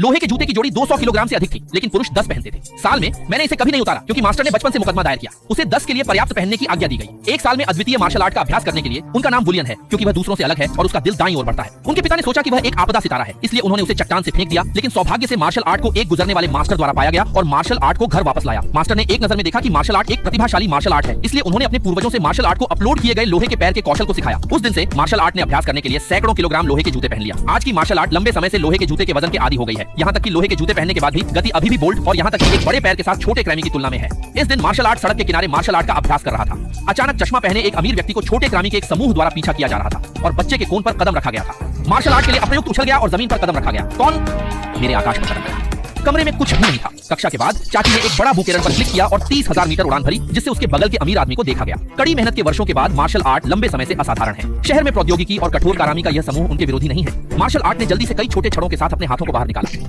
लोहे के जूते की जोड़ी 200 किलोग्राम से अधिक थी, लेकिन पुरुष 10 पहनते थे। साल में मैंने इसे कभी नहीं उतारा क्योंकि मास्टर ने बचपन से मुकदमा दायर किया। उसे 10 के लिए पर्याप्त पहनने की आज्ञा दी गई। एक साल में अद्वितीय मार्शल आर्ट का अभ्यास करने के लिए उनका नाम वुलियन है क्योंकि वह दूसरों से अलग है और उसका दिल दाईं ओर बढ़ता है। उनके पिता ने सोचा कि वह एक आपदा सितारा है, इसलिए उन्होंने उसे चट्टान से फेंक दिया, लेकिन सौभाग्य से मार्शल आर्ट को एक गुजरने वाले मास्टर द्वारा पाया गया और मार्शल आर्ट को घर वापस लाया। मास्टर ने एक नजर में देखा कि मार्शल आर्ट एक प्रतिभाशाली मार्शल आर्ट है, इसलिए उन्होंने अपने पूर्वजों से मार्शल आर्ट को अपलोड किए गए लोहे के पैर के कौशल को सिखाया। उस दिन से मार्शल आर्ट ने अभ्यास करने के लिए सैकड़ों किलोग्राम लोहे के जूते पहन लिया। आज की मार्शल आर्ट लंबे समय से लोहे के जूते के वजन के आदी हो गई है। यहाँ तक कि लोहे के जूते पहनने के बाद भी गति अभी भी बोल्ट और यहाँ तक कि एक बड़े पैर के साथ छोटे क्रामी की तुलना में है। इस दिन मार्शल आर्ट सड़क के किनारे मार्शल आर्ट का अभ्यास कर रहा था। अचानक चश्मा पहने एक अमीर व्यक्ति को छोटे क्रामी के एक समूह द्वारा पीछा किया जा रहा था और बच्चे के कोन पर कदम रखा गया था। मार्शल आर्ट के लिए अप्रयुक्त उछल गया और जमीन पर कदम रखा गया। कौन? मेरे आकाश में कदम गया। कमरे में कुछ भी नहीं था। कक्षा के बाद चाची ने एक बड़ा बुकेरन पर क्लिक किया और 30,000 मीटर उड़ान भरी, जिससे उसके बगल के अमीर आदमी को देखा गया। कड़ी मेहनत के वर्षों के बाद मार्शल आर्ट लंबे समय से असाधारण है। शहर में प्रौद्योगिकी और कठोर कारामी का यह समूह उनके विरोधी नहीं है। मार्शल आर्ट ने जल्दी से कई छोटे छड़ों के साथ अपने हाथों को बाहर निकाला।